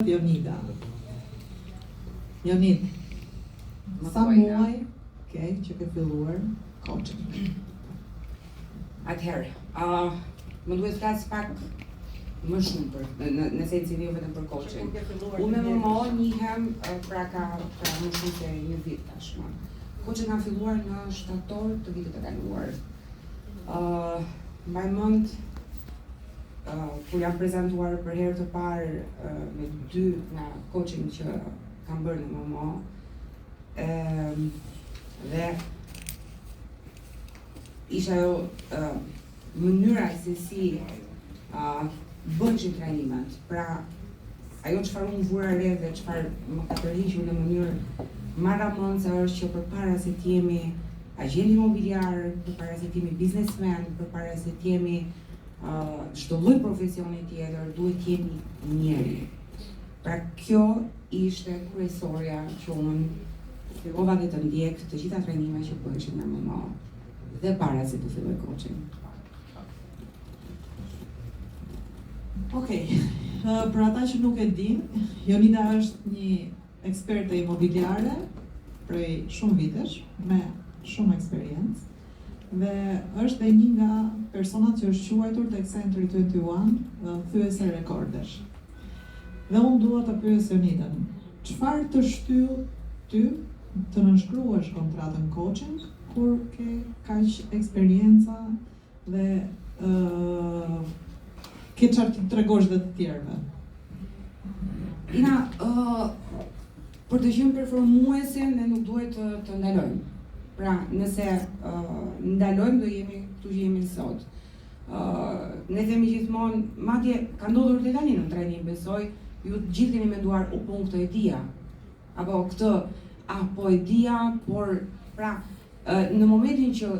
Jonida. Jonid, sa muaj që ke filluar coaching? Atëherë, më duhet flas pak më shumë për, nëse i cili vetëm për coaching. Unë me MMO njihem pra më shumë se një vit tashmë. Coaching kam filluar në shtator të vitit të kaluar. Mbaj mend kur jam prezantuar për herë të parë me 2 nga coaching që kam bërë në MMO, dhe isha ajo mënyra se si bëndshin trajnimet. Pra, ajo çfarë unë vura re dhe çfarë më ka tërhiqur në mënyrë marramëndse është që përpara se të jemi agent imobiliar, përpara se të jemi biznesmen, përpara se të jemi çdo lloj profesioni tjetër, duhet të jemi njeri. Pra kjo ishte kryesorja që unë fillova dhe të ndjek të gjitha trajnimet që bëheshin në MMO dhe para se të filloj coaching. Okej, për ata që nuk e din, Jonida është një eksperte imobiliare prej shumë vitesh, me shumë eksperiencë, dhe është dhe një nga personat që është quajtur tek Century 21 thyese rekordesh. Dhe unë dua të pyes Jonidën, çfarë të shtyll ty të nënshkruash kontratën coaching kur ke kaq eksperjenca dhe ke çfarë të tregosh dhe të tjerëve? Ina, për të qenë performuese ne nuk duhet të ndalojmë. Pra, nëse ndalojmë do jemi këtu që jemi sot. Ne themi gjithmonë, madje ka ndodhur deri tani në trajnim, besoj, ju të gjithë keni menduar u pun këtë e dija. Apo këtë, po e dija, por pra në momentin që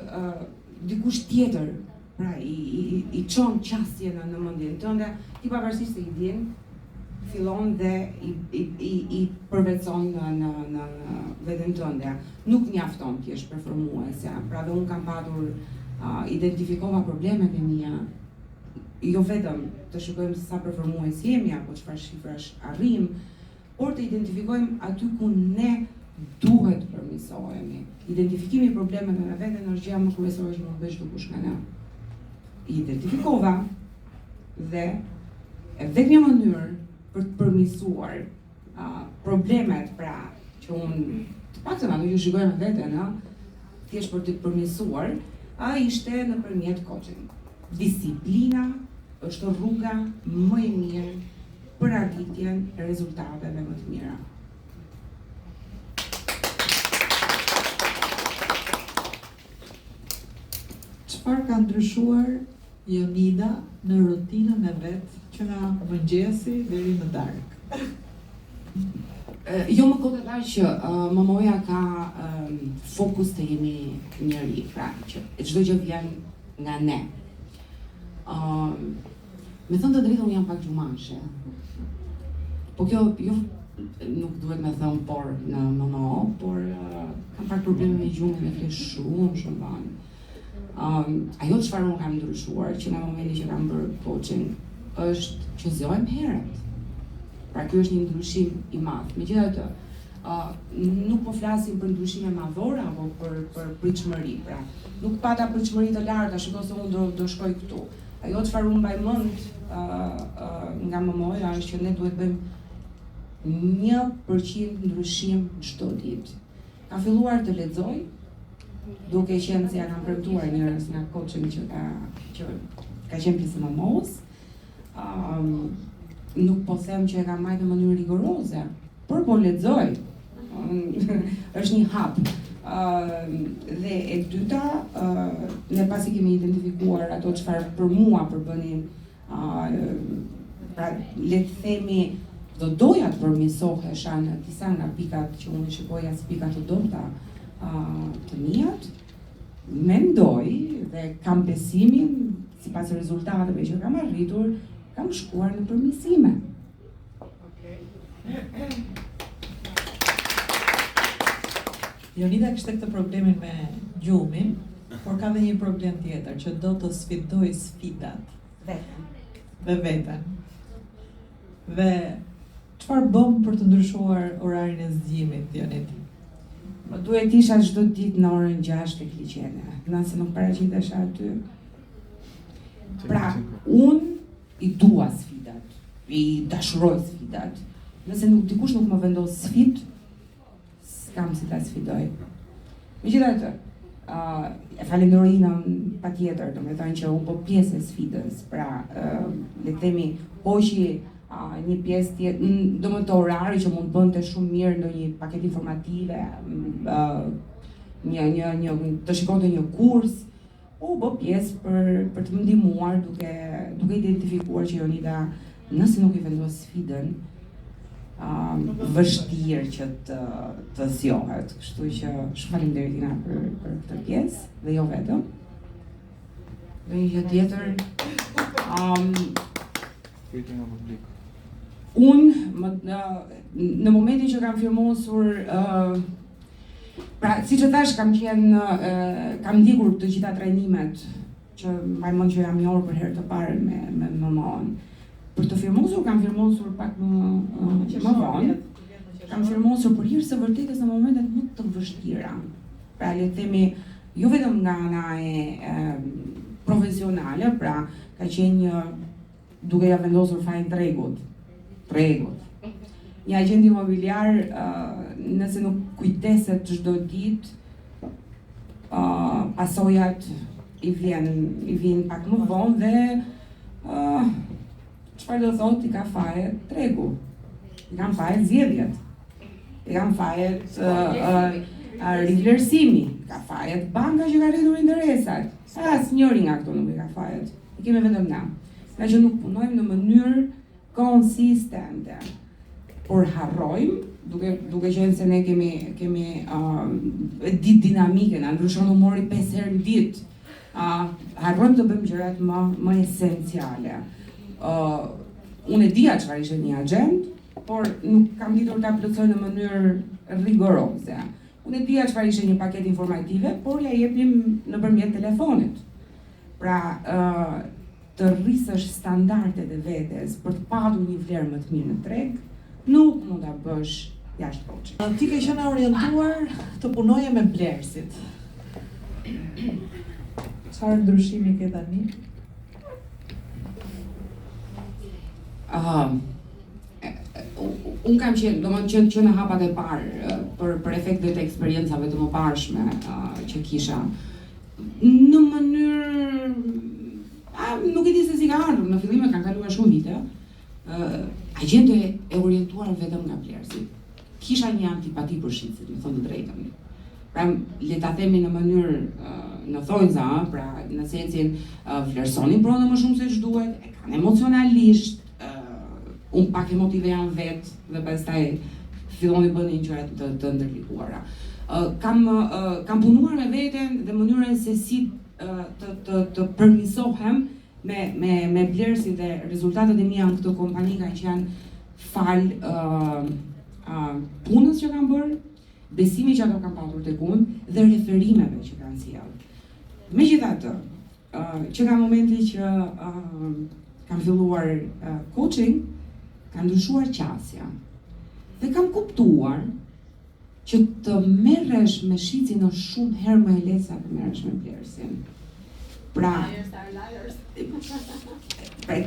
dikush tjetër pra i çon qasjen në mendjen tënde, ti pavarësisht se i din, fillon dhe i përvetson në veten tënde. Nuk mjafton ti je performuese. Pra dhe unë kam patur, identifikova problemet e mia, jo vetëm të shikojmë sa performues jemi apo çfarë shifrash arrim, por të identifikojmë aty ku ne duhet të përmirësohemi. Identifikimi i problemeve me veten është gjëja më kryesore që mund bësh dikush nga ne. Identifikova dhe e vetmja mënyrë për të përmirësuar problemet, pra që unë të paktën ato që shikoj me veten, thjesht për të përmirësuar, ishte nëpërmjet coaching. Disiplina është rruga më e mirë për arritjen e rezultateve më të mira. Çfarë ka ndryshuar Jonida në rutinën e vet që nga mëngjesi deri në darkë? Jo më kot e që MMO-ja ka fokus të jemi njëri, pra që çdo gjë vjen nga ne. Me thënë të drejtën, unë jam pak gjumashe. Po kjo jo nuk duhet me thënë por në MMO, por kam pak probleme me gjumin dhe flesh shumë vonë. Ajo çfarë unë kam ndryshuar që në momentin që kam bërë coaching është që zgjohem herët. Pra ky është një ndryshim i madh. Megjithatë, nuk po flasim për ndryshime madhore apo për pritshmëri. Pra, nuk pata pritshmëri të larta, shikoj se unë do shkoj këtu. Ajo çfarë unë mbaj mend nga MMO-ja është që ne duhet bëjmë 1% ndryshim çdo ditë. Kam filluar të lexoj, duke qenë se ja kam premtuar njerëz nga coaching që ka qenë pjesë e MMO-s. Nuk po them që e kam marrë në mënyrë rigoroze, por po lexoj. Është një hap. Dhe e dyta, ne pasi kemi identifikuar ato çfarë për mua përbënin, pra le të themi do doja të përmirësohesha në disa nga pikat që unë shikoja si pika të dobta të mijat, mendoj dhe kam besimin sipas rezultateve që kam arritur, kam shkuar në përmirësime. Jonida kishte këtë problemin me gjumin, por ka dhe një problem tjetër, që do të sfidoj sfidat. Veten. Dhe veten. Dhe çfarë bëm për të ndryshuar orarin e zgjimit, Jonit? Më duhet isha çdo ditë në orën 6 tek liçene, nëse nuk paraqitesha aty. Pra, unë i dua sfidat, i dashuroj sfidat. Nëse dikush nuk më vendos sfidë, s'kam si ta sfidoj. Megjithatë, e falenderoj patjetër, domethënë që u bë pjesë e sfidës. Pra, le të themi, hoqi një pjesë tjetër, domethënë orari që mund bënte shumë mirë ndonjë paketë informative, të shikonte një kurs, u bë pjesë për të më ndihmuar duke identifikuar që Jonida, nëse nuk i vendos sfidën, vështirë që të zgjohet. Kështu që shumë faleminderit Ina për këtë pjesë dhe jo vetëm. Dhe një gjë tjetër, unë në momentin që kam firmosur, pra siç e thash, kam ndjekur të gjitha trajnimet që mbaj mend që jam njohur për herë të parë me mamën. Për të firmosur, kam firmosur pak më vonë. Kam firmosur për hir së vërtetës në momentet më të vështira. Pra le të themi, jo vetëm nga ana e profesionale, pra ka qenë duke ja vendosur fajin tregut. Një agent imobiliar, nëse nuk kujdeset çdo ditë, pasojat i vjen pak më vonë dhe çfarë do thotë, i ka fajet tregu, i kanë fajet zgjedhjet, i kanë fajet rivlerësimi, ka fajet banka që ka rritur interesat. Asnjëri nga këto nuk i ka fajet. I kemi vetëm na. Nga që nuk punojmë në mënyrë konsistente, por harrojmë, duke qenë se ne kemi ditë dinamike, na ndryshon humori 5 herë në ditë. Harrojmë të bëjmë gjërat më esenciale. Unë e dija çfarë ishte një agent, por nuk kam ditur ta plotësoj në mënyrë rigoroze. Unë e dija çfarë ishte një paketë informative, por ja jepnim nëpërmjet telefonit. Pra, të rrisësh standardet e vetes për të patur një vlerë më të mirë në treg, nuk mund ta bësh jashtë coaching. Ti ke qenë orientuar të punoje me blerësit. Çfarë ndryshimi ke tani? Unë kam qenë, domethënë që në hapat e parë, për efektet e eksperiencave të mëparshme që kisha, në mënyrë, nuk e di se si ka ardhur, në fillim e kanë kaluar shumë vite, agjente e orientuar vetëm nga blerësit. Kisha një antipati për shitësit, me thënë të drejtën. Pra, le ta themi në mënyrë në thonjza, pra në sensin vlerësonin pronën më shumë se ç'duhet, e kanë emocionalisht, unë pak emotive janë vetë dhe pastaj filloni bënin gjërat të ndërlikuara. Kam punuar me veten dhe mënyrën se si të përmirësohem me blerësit dhe rezultatet e mia në këtë kompani kanë qenë fal punës që kam bërë, besimi që ato kanë patur tek unë dhe referimeve që kanë sjellë. Megjithatë, që nga momenti që kam filluar coaching, ka ndryshuar qasja. Dhe kam kuptuar që të merresh me shitsin është shumë herë më e lehtë sa të merresh me blerësin. Pra,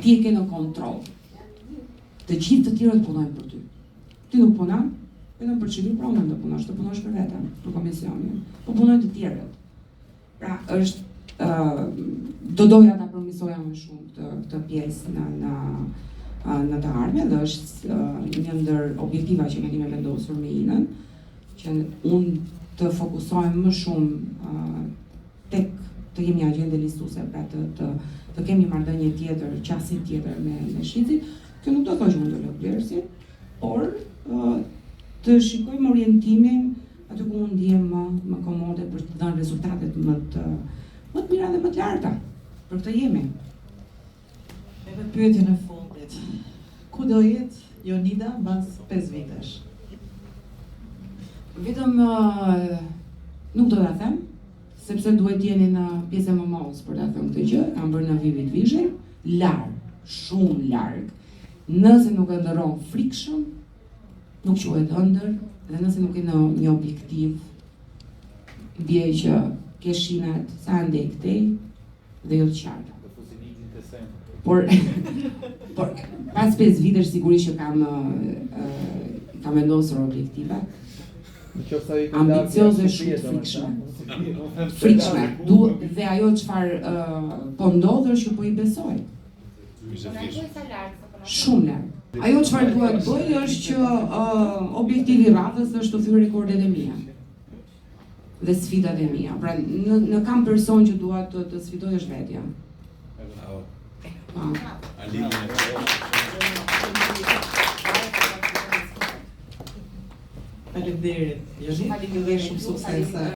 ti e ke në kontroll. Të gjithë të tjerët punojnë për ty. Ti nuk punon, vetëm për çelin pronën do punosh, të punosh për veten, për komisionin. Po punojnë të tjerët. Pra, është do doja ta përmirësoja më shumë këtë pjesë në të ardhmen dhe është një ndër objektiva që ne kemi vendosur me Inën, që unë të fokusohem më shumë tek të jemi agjende listuese, pra të kemi marrëdhënie tjetër, qasje tjetër me shitsin. Kjo nuk do të thotë që unë do lë blerësin, por të shikojmë orientimin aty ku unë ndihem më komode për të dhënë rezultatet më të mira dhe më të larta. Për këtë jemi. Edhe pyetjen e fundit. Ku do jetë Jonida mbas 5 vitesh? Vetëm nuk do ta them, sepse duhet të jeni në pjesën më madhe për ta thënë këtë gjë. Kam bërë në Vivid Vision, larg, shumë larg. Nëse nuk e ndërron frikshëm, nuk quhet ëndër, dhe nëse nuk ke një objektiv, bie që ke shinat sa ande këtej dhe jo të qarta. Por pas 5 vitesh sigurisht që kam vendosur objektiva ambicioze, shumë frikshme. Dhe ajo çfarë po ndodh është që po i besoj. Shumë larg. Ajo çfarë dua të bëj është që objektivi i radhës është të thyr rekordet e mia dhe sfidat e mia. Pra në kam person që dua të sfidoj është vetja. Faleminderit. Joni, shumë suksese.